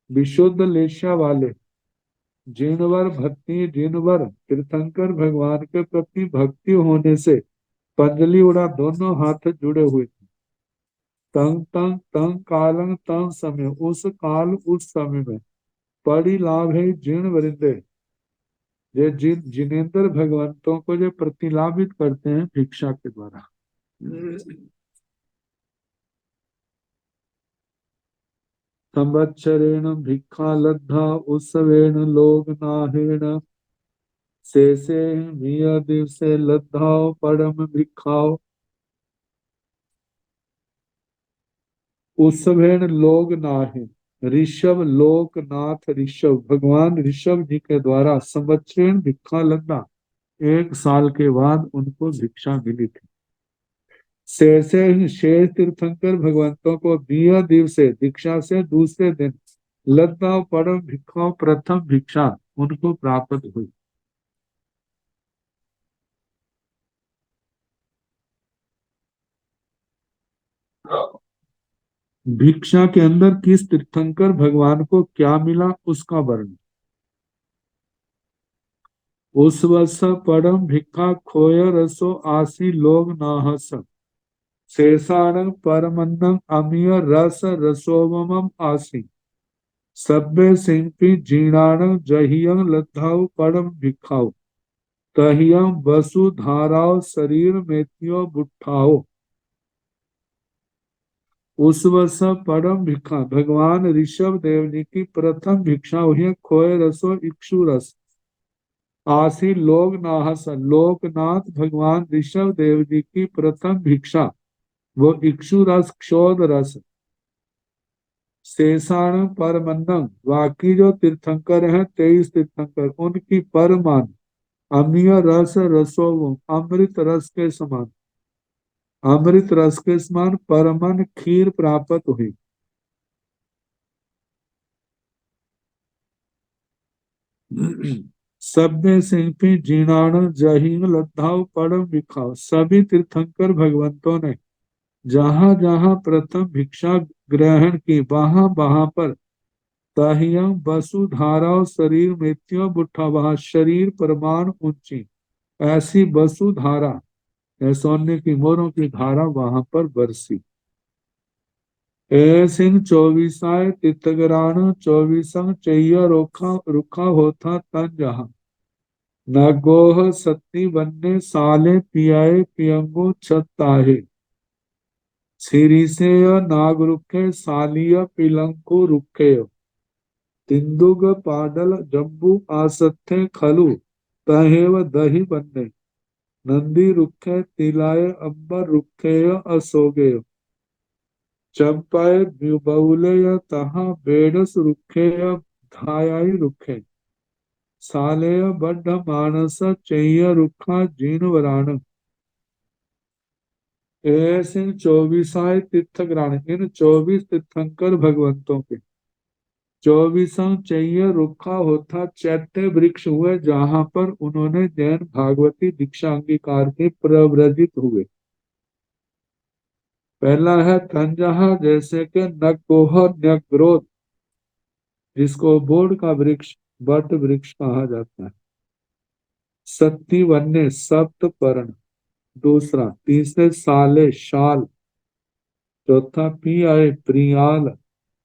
विशुद्ध लेशा वाले जिनवर भक्ति जिनवर तीर्थंकर भगवान के प्रति भक्ति होने से पंजलि उड़ा दोनों हाथ जुड़े हुए थे। तंग तंग तंग कालंग तंग समय उस काल उस समय में पड़ी लाभ है जीर्ण वरिंदे ये जिनेन्द्र भगवंतों को जो प्रतिलाभित करते हैं भिक्षा के द्वारा। संवत्सरेण भिक्षा लब्धा उत्सवेण लोक नाहेण शेषे मिया दिवसे लब्धाओ परम भिक्षाओ उत्सवेण लोक नाहे ऋषभ लोकनाथ ऋषभ भगवान ऋषभ जी के द्वारा संवत्सरेण भिक्षा लब्धा 1 साल के बाद उनको भिक्षा मिली थी। शेष तीर्थंकर भगवंतों को 20 दिवसे दीक्षा से दूसरे दिन लद्दा परम भिक्षा प्रथम भिक्षा उनको प्राप्त हुई। भिक्षा के अंदर किस तीर्थंकर भगवान को क्या मिला उसका वर्णन। उस वर्ष परम भिक्षा खोय रसो आसी लोग नाहस शेषाणं परमन्नं अमीय रस रसोमम आसी सभ्य सिंपी जीर्णाणं जहियं लद्धाउ परम भिक्षाओ तहियं वसुधाराओ शरीर मेत्यो बुट्ठाओ। उस वर्ष परम भिक्षा भगवान ऋषभ देव जी की प्रथम भिक्षा हुई खोए रसो इक्षु रस आसी लोग नाहस लोकनाथ भगवान ऋषभ देव जी की प्रथम भिक्षा वो इक्षु रस क्षोध रस शेषाण परमन्नम बाकी जो तीर्थंकर हैं 23 तीर्थंकर उनकी परमान अमीय रस रसो अमृत रस के समान अमृत रस के समान परमन खीर प्राप्त हुई। सभ्य सिंपी जीर्णाण जहीन लद्धाव परम भिक्षाव सभी तीर्थंकर भगवंतों ने जहां जहां प्रथम भिक्षा ग्रहण की वहां वहां पर ताहियं वसुधारा शरीर मृत्यु बुट्ठा वहां शरीर प्रमाण ऊंची ऐसी वसुधारा सोने की मोरों की धारा वहां पर बरसी। सिंह 24 तितगरान 24 चैया रोखा रुखा होता तन जहां न गोह सत्ती बनने साले पियाए पियंगो छत ताहे शीरीषेय नाग रुखे सालिय पिलंकु रुखे तिंदुग पाडल जम्बू आसत्थे खलु तहेव दही बन्ने नंदी रुखे तिलाय अंबर रुखेय असोगेय चंपाय बहुलेय तहा बेडस रुखेय धायाई रुखे सालेय बड्ढ मानस चैय रुखा जीन वरान ऐसे 24 तीर्थग्राण इन 24 तीर्थंकर भगवंतों के 24वां चैय रुखा होता चैत्य वृक्ष हुए जहां पर उन्होंने जैन भागवती दीक्षा अंगीकार के प्रव्रजित हुए। पहला है तंजहा जैसे कि नगोह नगरोध जिसको बोध का वृक्ष बट वृक्ष कहा जाता है। सत्ती वन्य सप्त पर्ण दूसरा। तीसरे साले शाल। चौथा पी आए प्रियाल।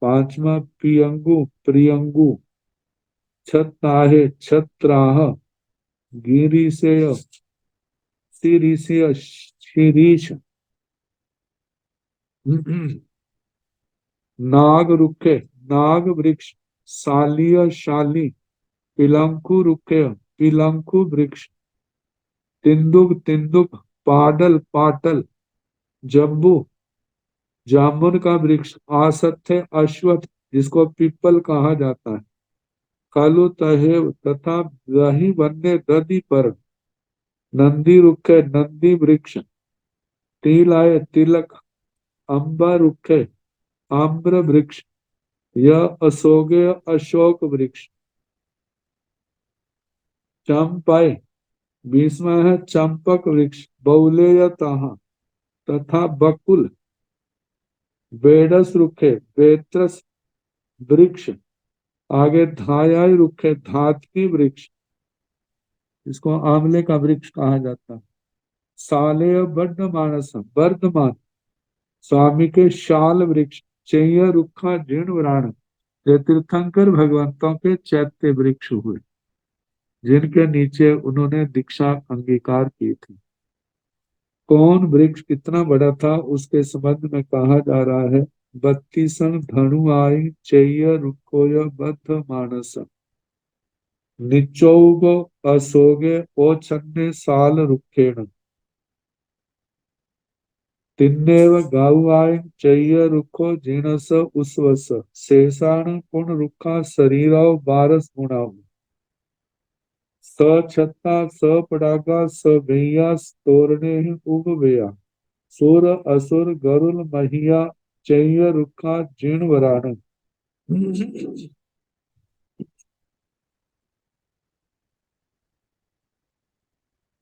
पांचवा पियंगु प्रियंगु। छत्राहे छत्राह। गिरिशेय शिरीषेय शिरीष। नाग रुखे नाग वृक्ष। शालीय शाली। पिलंकु रुखे पिलंकु वृक्ष। तिंदुक तिंदुक। पाडल पाटल। जम्बू जामुन का वृक्ष। आसत्य अश्वत्थ जिसको पीपल कहा जाता है। कालू तहेव तथा वही वन्य दधि पर। नंदी रुखे नंदी वृक्ष। तिलाय तिलक। अम्बा रुखे आम्र वृक्ष। यह अशोके अशोक वृक्ष। चंपाई 20वां है चंपक वृक्ष। बहुलेय तहा तथा बकुल। बेडस रुखे बेत्रस वृक्ष। आगे धायाई रुखे धातकी वृक्ष इसको आंवले का वृक्ष कहा जाता है। सालेय बड्ड मानस वर्धमान स्वामी के शाल वृक्ष। चैय रुखा जीर्ण वराण ये तीर्थंकर भगवंतों के चैत्य वृक्ष हुए जिनके नीचे उन्होंने दीक्षा अंगीकार की थी। कौन वृक्ष कितना बड़ा था उसके संबंध में कहा जा रहा है। 32 धनु आई चैय रुकोय बद्ध मानस निचौग असोगे ओछन्ने साल रुखेण तिन्नेव गाउआइन चैय रुखो जीणस उसवस शेषाण पुन रुखा शरीराव बारस गुणाव स छत्ता स पड़ागा स भैया तोरणे ही उग गया सुर असुर गरुल महिया चैय रुखा जीर्ण वराण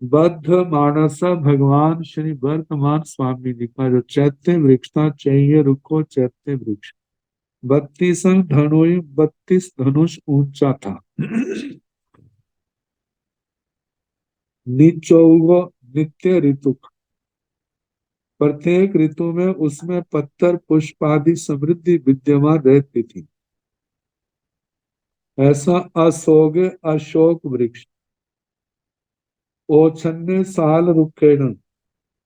बद्ध मानस भगवान श्री वर्तमान स्वामी जी का जो चैत्य वृक्ष था चैय रुखो चैत्य वृक्ष 32 धनुष 32 धनुष ऊंचा था। निचौग नित्य ऋतु प्रत्येक ऋतु में उसमें पत्थर पुष्प आदि समृद्धि विद्यमान रहती थी। ऐसा असोगे अशोक वृक्ष ओछन्ने साल रुखेण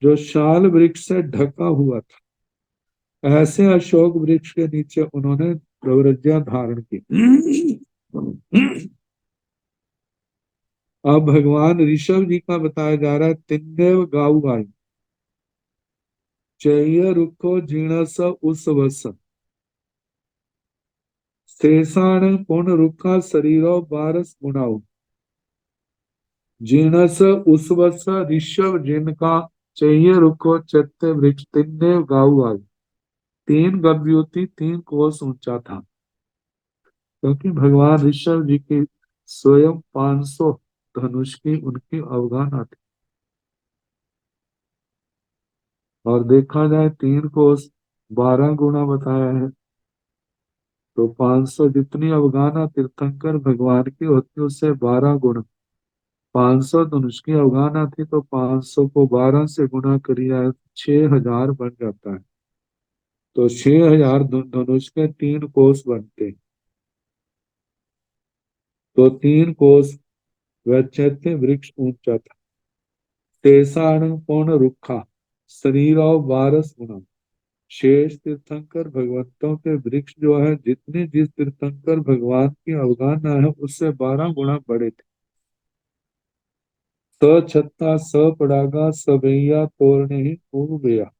जो शाल वृक्ष से ढका हुआ था ऐसे अशोक वृक्ष के नीचे उन्होंने प्रव्रज्ञा धारण की। अब भगवान ऋषभ जी का बताया जा रहा है। तिन्नेव गाऊ आई चैय रुखो जीणस उस वस शेषाण पूर्ण रुखा शरीरो बारस गुणाऊ जीणस उसवस ऋषभ जिनका चैय रुखो चैत्य वृक्ष तिन्नेव गाऊ आई 3 गव्योति 3 कोस ऊंचा था क्योंकि भगवान ऋषभ जी की स्वयं 500 धनुष की उनकी अवगाहना थी। और देखा जाए 3 कोस 12 गुना बताया है तो 500 जितनी अवगाहना तीर्थंकर भगवान की होती है उससे 12 गुना 500 धनुष की अवगाहना थी तो 500 को 12 से गुना करिए 6000 बन जाता है तो 6000 धनुष के 3 कोस बनते तो 3 कोस वह चैत्य वृक्ष ऊंचा था। तेसाण पूर्ण रुखा शरीर और 12 गुना शेष तीर्थंकर भगवंतों के वृक्ष जो है, जितने जिस तीर्थंकर भगवान की अवगाहना है उससे 12 गुना बड़े थे। स छत्ता स पड़ागा सबैया तोरणे ही गया।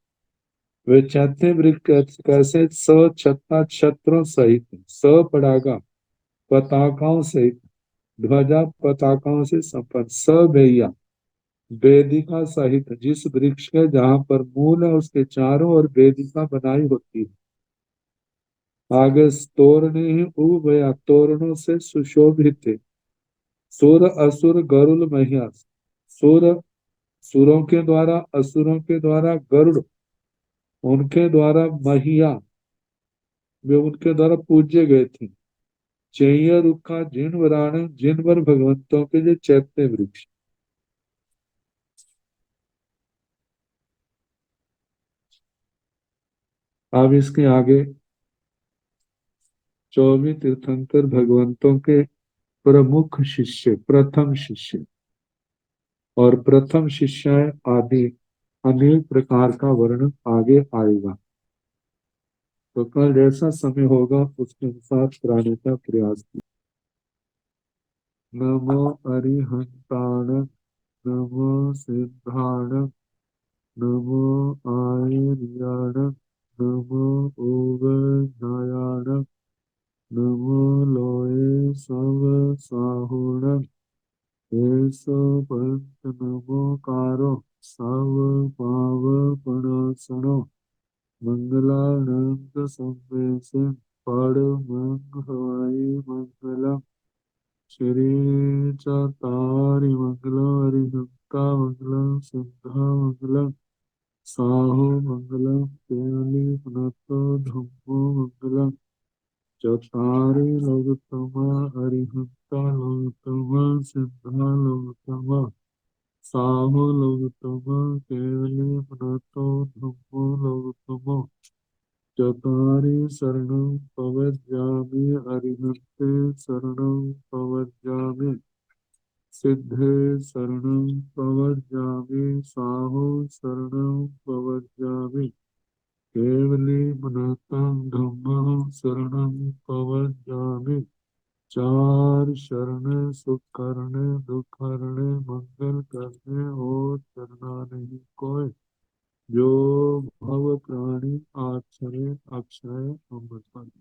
वे चैत्य वृक्ष कैसे? स छत्ता छत्रों सहित, स पड़ागा पताकाओं सहित, ध्वजा पताकाओं से संपन्न, सबैया वेदिका सहित, जिस वृक्ष के जहाँ पर मूल है उसके चारों ओर वेदिका बनाई होती है। आगे तोरणे ही गया, तोरणों से सुशोभित थे। सुर असुर गरुड़ महिया, सुर सुरों के द्वारा, असुरों के द्वारा गरुड़, उनके द्वारा महिया, वे उनके द्वारा पूजे गए थे। चैया रुखा जिन वराण, जिन वर भगवंतों के जो चैत्य वृक्ष। अब इसके आगे 24 तीर्थंकर भगवंतों के प्रमुख शिष्य, प्रथम शिष्य और प्रथम शिष्य आदि अनेक प्रकार का वर्णन आगे आएगा। तो कल जैसा समय होगा उसके अनुसार कराने का प्रयास किया। नमो अरिहंताण, नमो सिद्धाण, नमो आयर्याण, नमो ओगनायाण, नमो लोये सब साहुण, ऐसो पंथ नमोकारो सव पाव पणासनो, मंगलानंद संवेशन पड़ मंग हवाई मंगलम, श्री चतारि मंगलम, हरिहंता मंगलम, सिद्धा मंगलम, साहु मंगलम, केवली पुनतो धम्मो मंगलम, चतारि लोकतमा, हरिहंता लोकतमा, सिद्धा लोकतमा, साहु लोकतमा, केवली पुनतो धम्मो लोकतमा, चत्वारि शरणं प्रव्रजामि, अरिहन्ते शरणं प्रव्रजामि, सिद्धे शरणं प्रव्रजामि, साहो शरणं प्रव्रजामि, केवली पुनतं धम्मं शरणं प्रव्रजामि। चार शरण सुख करने, दुख हरने, मंगल करने और करना नहीं कोई, जो भव प्राणी आश्रय अक्षय अमृत।